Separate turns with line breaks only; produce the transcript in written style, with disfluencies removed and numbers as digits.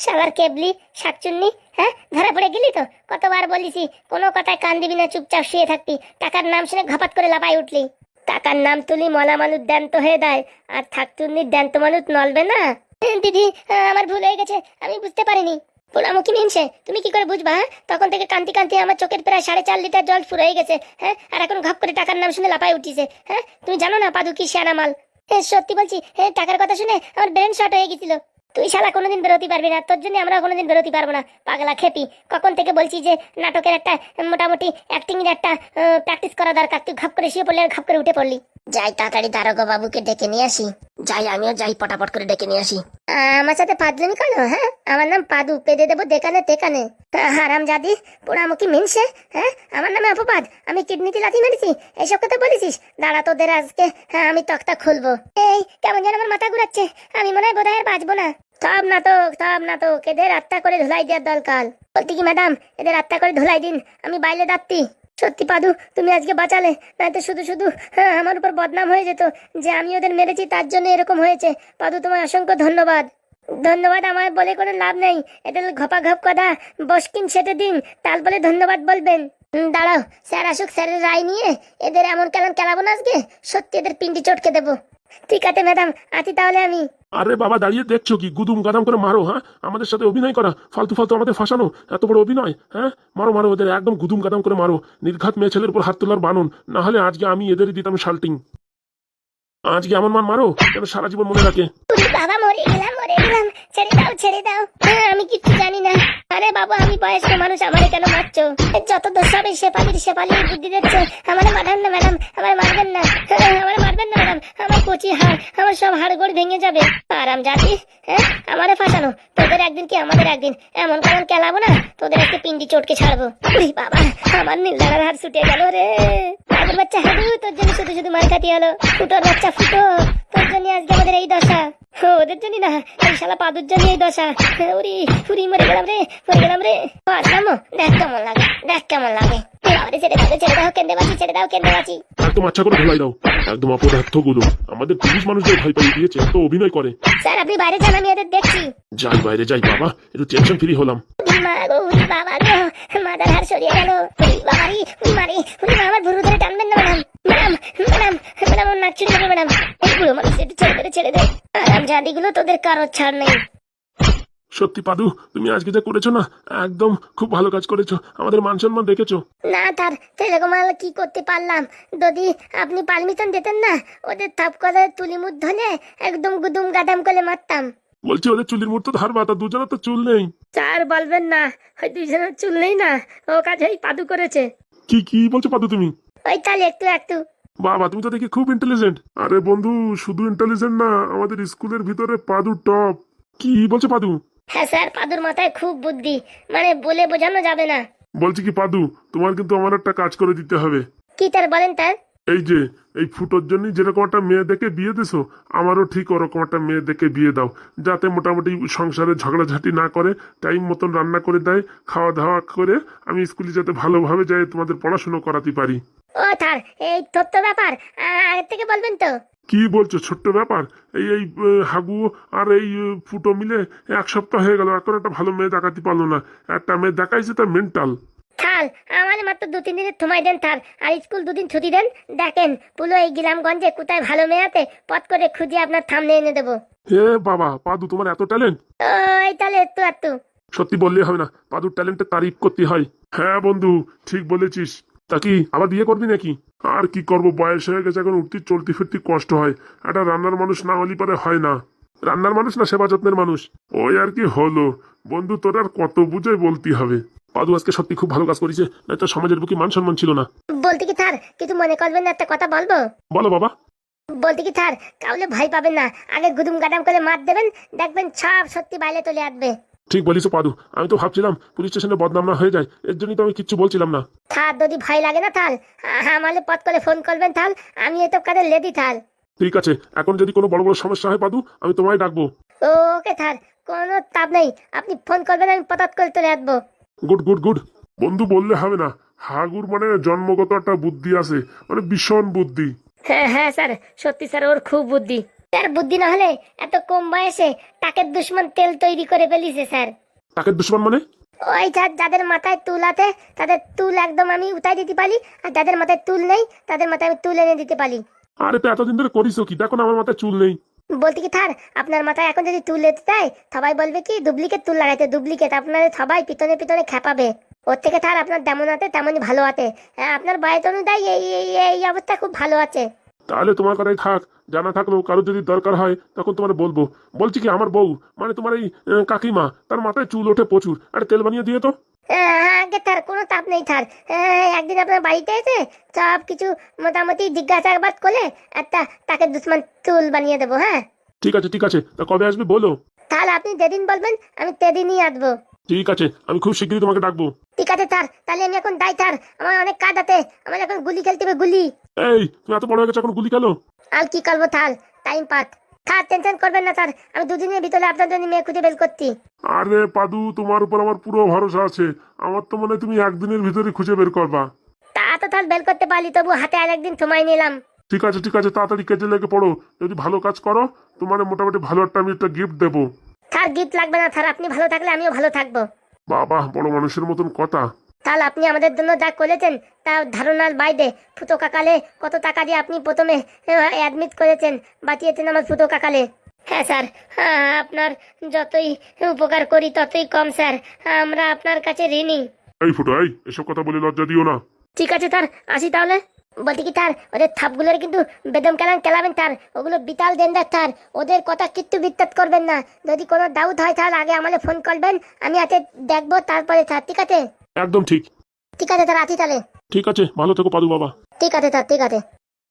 শালার কেবলি শাকচুন্নি, হ্যাঁ ধরা পড়ে গেলি তো। কতবার বলিসি কোনো কথায় কান দিবি না, চুপচাপ শুয়ে থাকবি। টাকার নাম শুনে ঘাপাত করে লাফাই উঠলি। টাকার নাম তুলি মলা মানুষ দ্যান্ত হয়ে দেয়, আর থাকচুন্নির দ্যান্ত মানুষ নলবে না। দিদি, আমার ভুল হয়ে গেছে, আমি বুঝতে পারিনি। পোড়ামুখী মিনছে, তুমি কি করে বুঝবা? হ্যাঁ, তখন থেকে কান্তি কান্তি আমার চোখের প্রায় 4.5 লিটার জল ফুরিয়ে গেছে। হ্যাঁ, আর এখন ঘপ করে টাকার নাম শুনে লাফাই উঠিছে। হ্যাঁ, তুমি জানো না পাদু কি সেরা মাল? সত্যি বলছি, টাকার কথা শুনে আমার ব্রেন শর্ট হয়ে গেছিল। তুই শালা কোনোদিন বেরোতে পারবি না, তোর জন্য আমরা কোনোদিন বেরোতে পারবো না। পাগলা খেপি, কখন থেকে বলছি যে নাটকের একটা মোটামুটি অ্যাক্টিং এর একটা প্র্যাকটিস করা দরকার। তুই ঘপ করে শুয়ে পড়লি আর ঘপ করে উঠে পড়লি। যাই তাড়াতাড়ি দারোগা বাবুকে ডেকে নিয়ে আসি। যাই, আমিও যাই পটাপট করে ডেকে নিয়ে আসি। আমার সাথে ফাজলামি করো? হ্যাঁ, আমার নাম পাদু, পেদে দেবো দেখানে তেকানে। হারাম জাদি পোড়ামুখী মিনছে, হ্যাঁ আমার নামে অপবাদ, আমি কিডনিতে লাথি মেরেছি, এইসব কথা বলেছিস? দাঁড়া তোদের আজকে, হ্যাঁ আমি তক্তা খুলবো। এই কেমন যেন আমার মাথা ঘুরাচ্ছে, আমি মনে হয় বোধহয় আর বাঁচবো না। সব নাটক, এদের আত্মা করে ধুলাই দেওয়ার দরকার। বলতে কি ম্যাডাম, এদের আত্মা করে ধুলাই দিন, আমি বাইরে যাচ্ছি। সত্যি পাদু, তুমি আজকে বাঁচালে, নয়তো শুধু শুধু আমার উপর বদনাম হয়ে যেত যে আমি ওদের মেরেছি, তার জন্য এরকম হয়েছে। পাদু তোমার অসংখ্য ধন্যবাদ। ধন্যবাদ আমার বলে কোনো লাভ নেই, এদের ঘপা ঘপ কথা বসকিন সেটে দিন, তার বলে ধন্যবাদ বলবেন। দাঁড়াও, স্যার আসুক, স্যারের রায় নিয়ে এদের এমন কেলান খেলাবো না আজকে, সত্যি এদের পিন্ডি চটকে দেবো। ঠিক আছে ম্যাডাম, আছি তাহলে আমি।
আরে বাবা, দাঁড়িয়ে দেখছো কি? গুদুম গাদাম করে মারো। হ্যাঁ, আমাদের সাথে অভিনয় করা, ফালতু ফালতু আমাদের ফাঁসানো, এত বড় অভিনয়? হ্যাঁ, মারো মারো, ওদের একদম গুদুম গাদাম করে মারো। নির্ঘাত মেয়ে ছেলের উপর হাত তোলার বানন, না হলে আজকে আমি এদেরই দিতাম শাল্টিং। আজকে এমন মারো যেন সারা জীবন মনে রাখে।
বাবা, মরে গেলাম, ছেড়ে দাও। আমি কিছু জানি না। আরে বাবা, আমি বয়স্ক মানুষ, আমারে কেন মারছো? যত দোষ হবে শেফালির বুদ্ধি দিচ্ছে। আমারে মারবেন না ম্যাডাম, আমারে মারবেন না, আমারে মারবেন না ম্যাডাম। আমার কচি হাড়, আমার সব হাড়গোড় ভেঙে যাবে। আরাম জাতি, হ্যাঁ আমারে ফাঁসানো, তোদের একদিন কি আমাদের একদিন, এমন কেমন খেলাবো না, তোদের একটা পিন্ডি চটকে ছাড়বো। উরি বাবা, আমার নীলদার হাড় ছুটে গেল রে। আগের বাচ্চা হাডু, তোর জন্য শুধু শুধু মার খাতি হলো। ফুটোর বাচ্চা ফুটো, তোর জন্য আজকে আমাদের এই দশা। ওদের জন্য না, এই শালা পাদুর জন্য এই দশা। উরি উরি, মরে গেলাম রে। আসলামো, দেখ কেমন লাগে। ছেড়ে দাও, কেন্দে বাঁচি।
একদম আচ্ছা করে ধোলাই দাও, একদম অপদার্থ গুলো আমাদের পুলিশ মানুষদের ভয় পাইয়ে দিয়েছে, এত অভিনয় করে।
স্যার আপনি বাইরে যান, আমি এদের দেখছি।
যাই বাইরে যাই বাবা, একটু টেনশন ফ্রি হলাম।
বাবা গো, মাথার হাড় সরিয়ে গেল। আমার ভুরু ধরে টানবেন না ম্যাডাম, ওর নাক ছিঁড়ে যাবে ম্যাডাম। এই বুড়ো মানুষ একটু ছেড়ে দে। আরাম জাদিগুলো তোদের কারোর ছাড় নেই।
সত্যি পাদু, তুমি আজকে যা করেছো না, একদম খুব ভালো কাজ করেছো, আমাদের মান সম্মান রেখেছো।
না তার এরকম আর কি করতে পারলাম, যদি আপনি পারমিশন দিতেন না, ওদের থাপ করে তুলি মুখ ধরে একদম গুদুম গাদাম করে মারতাম।
বলছি ওদের চুলির মুঠ তো ধারবা, তা দুজনের তো চুল নেই।
স্যার বলবেন না, ওই দুজনের চুল নেই না, ও কাজ এই পাদু করেছে।
কি বলছো পাদু তুমি?
ওই তাহলে একটু
বাবা, তুমি তো দেখি খুব ইন্টেলিজেন্ট। আরে বন্ধু, শুধু ইন্টেলিজেন্ট না, আমাদের স্কুলের ভিতরে পাদু টপ। কি বলছো পাদু?
হ্যাঁ স্যার, পাদুর মাথায় খুব বুদ্ধি, মানে বলে বোঝানো যাবে না।
বলছি কি পাদু, তোমার কিন্তু আমার একটা কাজ করে দিতে হবে।
কি তার বলেন তার?
এই যে এই ফুটোর জন্য যেরকম একটা মেয়ে দেখে বিয়ে দিছো, আমারও ঠিক ওরকম একটা মেয়ে দেখে বিয়ে দাও, যাতে মোটামুটি সংসারে ঝগড়াঝাটি না করে, টাইম মতন রান্না করে দেয়, খাওয়া দাওয়া করে আমি স্কুলে যাতে ভালোভাবে যাই, তোমাদের পড়াশুনো করাতে পারি।
ও তার এই তথ্য ব্যাপার আগের থেকে বলবেন তো।
কি বলছো? ছোট্ট ব্যাপার। এই হাগু আর এই ফুটো মিলে 1 সপ্তাহ হয়ে গেল, এখন একটা ভালো মেয়ে দেখাতে পারলো না। একটা মেয়ে দেখাইছে, তার মেন্টাল।
থাল আমাদের মাত্র 2-3 দিনের সময় দেন থাল, আর স্কুল 2 দিন ছুটি দেন। দেখেন পুরো এই গ্রামগঞ্জে কোথায় ভালো মেয়ে আছে, পথ করে খুঁজে আপনার সামনে এনে দেবো।
হে বাবা, পাদু তোমার এত ট্যালেন্ট!
ওই তাহলে একটু
সত্যি বললে হবে না, পাদুর ট্যালেন্টের তারিফ করতে হয়। হ্যাঁ বন্ধু, ঠিক বলেছিস। তা কি আবার বিয়ে করবি নাকি? আর কি করব, বয়স হয়ে গেছে, এখন উঠতি চলতি ফিরতি কষ্ট হয়। একটা রান্নার মানুষ না হলে পরে হয় না। রান্নার মানুষ না, সেবা যত্নের মানুষ। ওই আর কি হলো। বন্ধু, তোর আর কত বুঝে বলতে হবে। পাদু আজকে সত্যি খুব ভালো কাজ করেছে, নয়তো সমাজের বুকে মান সম্মান ছিল না।
বলতে কি স্যার, কিছু মনে করবেন না, একটা কথা বলবো?
বলো বাবা।
বলতে কি স্যার, কাউলে ভয় পাবেন না, আগে গুদুম গাদাম করে মার দেবেন, দেখবেন সব সত্যি বাইরে চলে আসবে।
ঠিক বলিস পাদু, আমি তো ভাবছিলাম পুলিশ স্টেশনে বদনাম না হয়ে যায়, এর জন্যই তো আমি কিচ্ছু বলছিলাম না।
স্যার যদি ভয় লাগে না থাল, আমালে পথ করে ফোন করবেন থাল, আমি এসব কাজে লেডি থাল।
ঠিক আছে, এখন যদি কোনো বড় বড় সমস্যা হয় পাদু, আমি তোমায় ডাকবো।
ওকে স্যার, কোনো চাপ নেই, আপনি ফোন করবেন, আমি পতাত করে চলে আসবো।
গুড। বন্ধু বললে হবে না, হাগুর মানে জন্মগত একটা বুদ্ধি আছে, মানে ভীষণ বুদ্ধি।
হ্যাঁ স্যার, সত্যি স্যার, ওর খুব বুদ্ধি। তার বুদ্ধি না হলে এত কম বয়সে টাকের দুশ্মন তেল তৈরি করে ফেলিছে স্যার।
তাকে দুশ্মন মানে?
ওই যাদের মাথায় তুল আছে তাদের তুল একদম আমি উঠাই দিতে পারি, আর যাদের মাথায় তুল নেই তাদের মাথায় আমি তুল এনে দিতে পারি।
আরে তো এতদিন ধরে করিস কি? দেখো না আমার মাথায় চুল নেই।
বলতে কি স্যার, আপনার মাথায় এখন যদি তুল এতে দেয় সবাই বলবে কি ডুপ্লিকেট তুল লাগাইতে, ডুপ্লিকেট। আপনাদের সবাই পিছনে পিছনে খেপাবে। ওর থেকে স্যার আপনার যেমন আছে তেমনই ভালো আছে। হ্যাঁ, আপনার বয়স অনুযায়ী এই অবস্থা খুব ভালো আছে।
তাহলে তোমার কথাই থাক, জানা থাকলেও কারো যদি দরকার হয় তখন তোমার বলবো। বলছি কি, আমার বউ মানে তোমার এই কাকিমা, তার মাথায় চুল ওঠে প্রচুর, আরে তেল বানিয়ে দিয়ে তো।
হ্যাঁ আগে স্যার কোনো চাপ নেই স্যার। একদিন আপনার বাড়িতে এসে সব কিছু মোটামুটি জিজ্ঞাসাবাদ করে একটা তাকে দুশ্মন চুল বানিয়ে দেবো। হ্যাঁ
ঠিক আছে ঠিক আছে, তা কবে আসবে বলো?
তাহলে আপনি যেদিন বলবেন আমি সেদিনই আসবো।
ঠিক আছে, আমি খুব শীঘ্রই তোমাকে ডাকবো।
ঠিক আছে স্যার, তাহলে আমি এখন যাই স্যার, আমার অনেক কাজ আছে। আমার এখন গুলি খেলতে হবে, গুলি।
এই তুমি এত বড় হয়ে গেছো, এখন গুলি খেলো?
আর কি করবো sir, time pass. Sir tension করবেন না স্যার, আমি দুদিনের ভিতরে আপনার জন্য মেয়ে খুঁজে বের করছি।
আরে পাদু, তোমার উপর আমার পুরো ভরসা আছে। আমার তো মনে হয় তুমি একদিনের ভিতরে খুঁজে বের করবা।
তা তো স্যার বের করতে পারি, তবু হাতে আর একদিন সময় নিলাম।
ঠিক আছে ঠিক আছে, তাড়াতাড়ি কেটে লেগে পড়ো। যদি ভালো কাজ করো তোমার মোটামুটি ভালো আমি একটা গিফট দেবো।
স্যার গিফট লাগবে না স্যার, আপনি ভালো থাকলে আমিও ভালো থাকবো।
বাবা, বড় মানুষের মতন কথা।
তাহলে আপনি আমাদের জন্য যা করেছেন তার ধারণার বাইরে। ফুটো কাকালে কত টাকা দিয়ে আপনি প্রথমে অ্যাডমিট করেছেন, বাঁচিয়েছেন আমার ফুটো কাকালে। হ্যাঁ স্যার, আপনার যতই উপকার করি ততই কম স্যার, আমরা আপনার কাছে ঋণী।
এই ফুটো, এই এসব কথা বলে লজ্জা দিও না।
ঠিক আছে স্যার, আসি তাহলে। বলছি কি স্যার, ওদের থাপগুলোর কিন্তু বেদম কেলাবেন স্যার, ওগুলো বিতাল ডেঞ্জার স্যার। ওদের কথা কিচ্ছু বিত্তাত করবেন না। যদি কোনো ডাউট হয় স্যার আগে আমাকে ফোন করবেন, আমি হাতে দেখবো তারপরে স্যার। ঠিক আছে?
একদম ঠিক।
ঠিক আছে স্যার, আসি তাহলে।
ঠিক আছে, ভালো থেকো পাদু বাবা।
ঠিক আছে স্যার, ঠিক আছে।